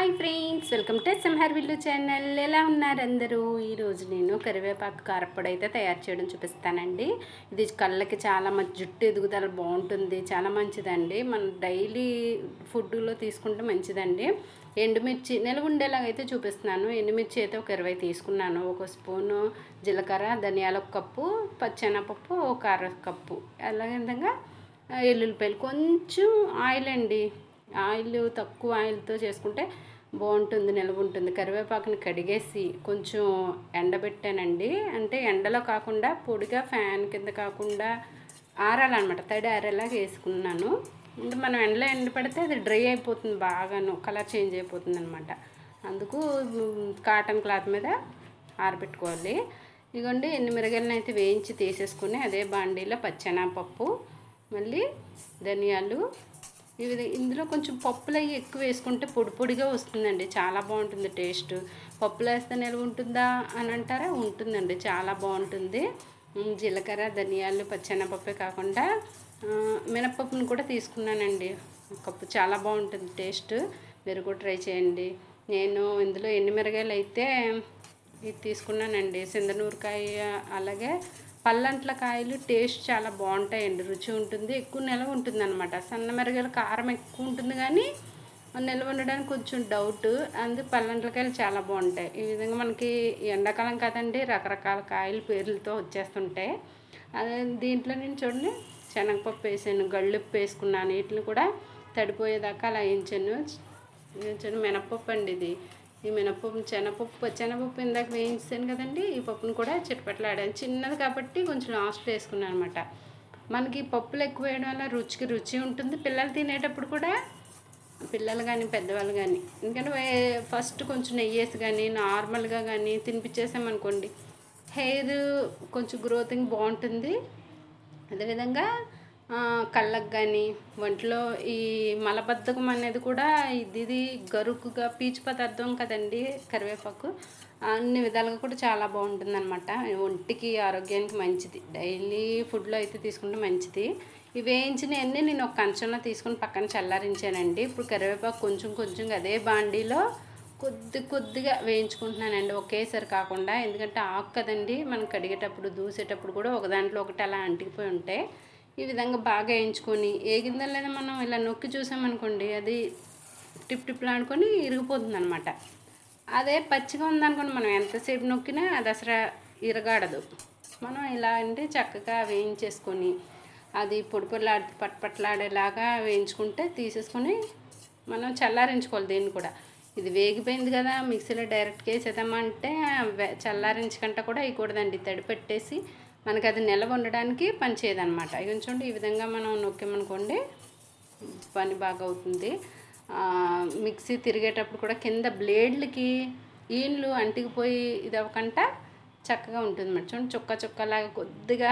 Hi friends, welcome to Samhar Villu channel. ఎలా ఉన్నారు అందరూ? ఈరోజు నేను కరివేపాకు కారప్పొడి అయితే తయారు చేయడం చూపిస్తానండి. ఇది కళ్ళకి చాలా మంచి, జుట్టు ఎదుగుదల బాగుంటుంది, చాలా మంచిదండి. మనం డైలీ ఫుడ్లో తీసుకుంటే మంచిదండి. ఎండుమిర్చి నిల్వ ఉండేలాగా అయితే చూపిస్తున్నాను. ఎండుమిర్చి అయితే ఒక 20 తీసుకున్నాను. ఒక స్పూను జీలకర్ర, ధనియాల కప్పు, పచ్చెనపప్పు ఒక కప్పు, అలాగే విధంగా ఎల్లుల్లిపాయలు, కొంచెం ఆయిల్ అండి. ఆయిల్ తక్కువ ఆయిల్తో చేసుకుంటే బాగుంటుంది, నిల్వ ఉంటుంది. కరివేపాకుని కడిగేసి కొంచెం ఎండబెట్టానండి. అంటే ఎండలో కాకుండా పొడిగా ఫ్యాన్ కింద కాకుండా ఆరాలన్నమాట, తడి ఆరేలాగా వేసుకున్నాను. అంటే మనం ఎండలో ఎండబెడితే అది డ్రై అయిపోతుంది, బాగాను కలర్ చేంజ్ అయిపోతుంది అనమాట. అందుకు కాటన్ క్లాత్ మీద ఆరబెట్టుకోవాలి. ఇదిగోండి, మిరగాయలను అయితే వేయించి తీసేసుకుని అదే బాండీలో పచ్చెనపప్పు, మళ్ళీ ధనియాలు, ఇందులో కొంచెం పప్పులు అవి ఎక్కువ వేసుకుంటే పొడి పొడిగా వస్తుందండి, చాలా బాగుంటుంది టేస్ట్. పప్పులు వేస్తే నిల్వ ఉంటుందా అని అంటారా? ఉంటుందండి, చాలా బాగుంటుంది. జీలకర్ర, ధనియాలు, పచ్చెనపప్పే కాకుండా మినపప్పును కూడా తీసుకున్నానండి కప్పు. చాలా బాగుంటుంది టేస్ట్, మీరు కూడా ట్రై చేయండి. నేను ఇందులో ఎండుమిరగాయలు అయితే ఇది తీసుకున్నానండి, సింధనూరకాయ, అలాగే పల్లంట్ల కాయలు టేస్ట్ చాలా బాగుంటాయండి, రుచి ఉంటుంది, ఎక్కువ నిల్వ ఉంటుంది అనమాట. సన్న మిరగాయలు కారం ఎక్కువ ఉంటుంది కానీ నిల్వ ఉండడానికి కొంచెం డౌట్. అందుకు పల్లంట్లకాయలు చాలా బాగుంటాయి. ఈ విధంగా మనకి ఎండాకాలం కదండి, రకరకాల కాయలు పేర్లతో వచ్చేస్తుంటాయి. అదే దీంట్లో నేను చూడండి శనగపప్పు వేసాను, గళ్ళుప్పు వేసుకున్నాను, వీటిని కూడా తడిపోయేదాకా అలా వేయించాను. మినపప్పు అండి ఇది. ఈ మినపప్పు, శనగపప్పు ఇందాక వేయించాను కదండి, ఈ పప్పును కూడా చిటపట్లాడాను. చిన్నది కాబట్టి కొంచెం లాస్ట్లో వేసుకున్నాను అనమాట. మనకి పప్పులు ఎక్కువ వేయడం వల్ల రుచికి రుచి ఉంటుంది. పిల్లలు తినేటప్పుడు కూడా, పిల్లలు కానీ పెద్దవాళ్ళు కానీ, ఎందుకంటే ఫస్ట్ కొంచెం నెయ్యి వేసి కానీ నార్మల్గా కానీ తినిపించేసామనుకోండి, హెయిర్ కొంచెం గ్రోతింగ్ బాగుంటుంది. అదేవిధంగా కళ్ళకు కానీ ఒంట్లో ఈ మలబద్ధకం అనేది కూడా ఇది గరుకుగా పీచు పదార్థం కదండి కరివేపాకు, అన్ని విధాలుగా కూడా చాలా బాగుంటుంది అనమాట. ఒంటికి ఆరోగ్యానికి మంచిది, డైలీ ఫుడ్లో అయితే తీసుకుంటే మంచిది. ఇవి వేయించినవన్నీ నేను ఒక కంచంలో తీసుకుని పక్కన చల్లారించానండి. ఇప్పుడు కరివేపాకు కొంచెం కొంచెంగా అదే బాండీలో కొద్దిగా వేయించుకుంటున్నానండి, ఒకేసారి కాకుండా. ఎందుకంటే ఆకు కదండి, మనం కడిగేటప్పుడు దూసేటప్పుడు కూడా ఒక దాంట్లో ఒకటి అలా అంటికిపోయి ఉంటాయి. ఈ విధంగా బాగా వేయించుకొని, ఏగిందా లేదా మనం ఇలా నొక్కి చూసామనుకోండి, అది టిప్లాడుకొని ఇరిగిపోతుంది అనమాట. అదే పచ్చిగా ఉందనుకోండి, మనం ఎంతసేపు నొక్కినా అది అసలు ఇరగాడదు. మనం ఇలా అంటే చక్కగా వేయించేసుకొని అది పట్పట్లాడేలాగా వేయించుకుంటే తీసేసుకొని మనం చల్లారించుకోవాలి. దీన్ని కూడా ఇది వేగిపోయింది కదా, మిక్సీలో డైరెక్ట్గా వేసేద్దామంటే చల్లారించకంటే కూడా వేయకూడదండి, తడి పెట్టేసి మనకి అది నిల్వ ఉండడానికి పనిచేయదనమాట. ఇక చూడండి, ఈ విధంగా మనం నొక్కామనుకోండి పని బాగా అవుతుంది. మిక్సీ తిరిగేటప్పుడు కూడా కింద బ్లేడ్లకి ఈన్లు అంటికిపోయి ఇది అవ్వకుండా చక్కగా ఉంటుంది అన్నమాట. చూడండి, చుక్కలాగా కొద్దిగా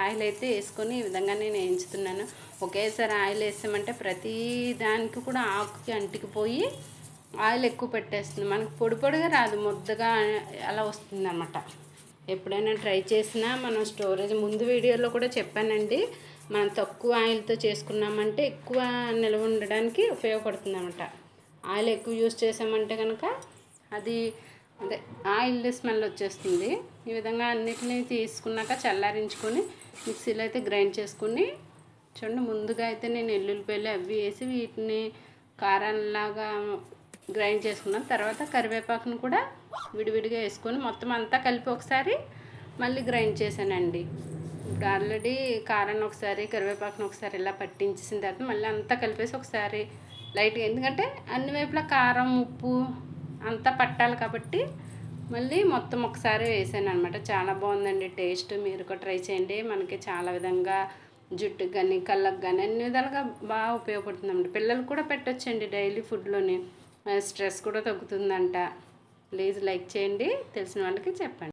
ఆయిల్ అయితే వేసుకొని ఈ విధంగా నేను వేయించుతున్నాను. ఒకేసారి ఆయిల్ వేసామంటే ప్రతి దానికి కూడా ఆకుకి అంటికిపోయి ఆయిల్ ఎక్కువ పెట్టేస్తుంది, మనకు పొడిగా రాదు, ముద్దగా అలా వస్తుంది అన్నమాట. ఎప్పుడైనా ట్రై చేసినా మనం స్టోరేజ్, ముందు వీడియోలో కూడా చెప్పానండి, మనం తక్కువ ఆయిల్తో చేసుకున్నామంటే ఎక్కువ నిల్వ ఉండడానికి ఉపయోగపడుతుంది అన్నమాట. ఆయిల్ ఎక్కువ యూజ్ చేసామంటే కనుక అది అదే ఆయిల్ స్మెల్ వచ్చేస్తుంది. ఈ విధంగా అన్నిటినీ తీసుకున్నాక చల్లారించుకొని మిక్సీలో అయితే గ్రైండ్ చేసుకుని, చూడండి ముందుగా అయితే నేను ఎల్లుల్లిపాయలు అవి వేసి వీటిని కారంలాగా గ్రైండ్ చేసుకున్నాను. తర్వాత కరివేపాకును కూడా విడివిడిగా వేసుకొని మొత్తం అంతా కలిపి ఒకసారి మళ్ళీ గ్రైండ్ చేశానండి. ఇప్పుడు ఆల్రెడీ కారాన్ని ఒకసారి, కరివేపాకును ఒకసారి ఇలా పట్టించేసిన తర్వాత మళ్ళీ అంతా కలిపేసి ఒకసారి లైట్గా, ఎందుకంటే అన్ని వైపులా కారం, ఉప్పు అంతా పట్టాలి కాబట్టి మళ్ళీ మొత్తం ఒకసారి వేసాను అనమాట. చాలా బాగుందండి టేస్ట్, మీరు కూడా ట్రై చేయండి. మనకి చాలా విధంగా జుట్టుకు కానీ కళ్ళకు కానీ అన్ని విధాలుగా బాగా ఉపయోగపడుతుందండి. పిల్లలు కూడా పెట్టొచ్చండి డైలీ ఫుడ్లోని, స్ట్రెస్ కూడా తగ్గుతుందంట. ప్లీజ్ లైక్ చేయండి, తెలిసిన వాళ్ళకి చెప్పండి.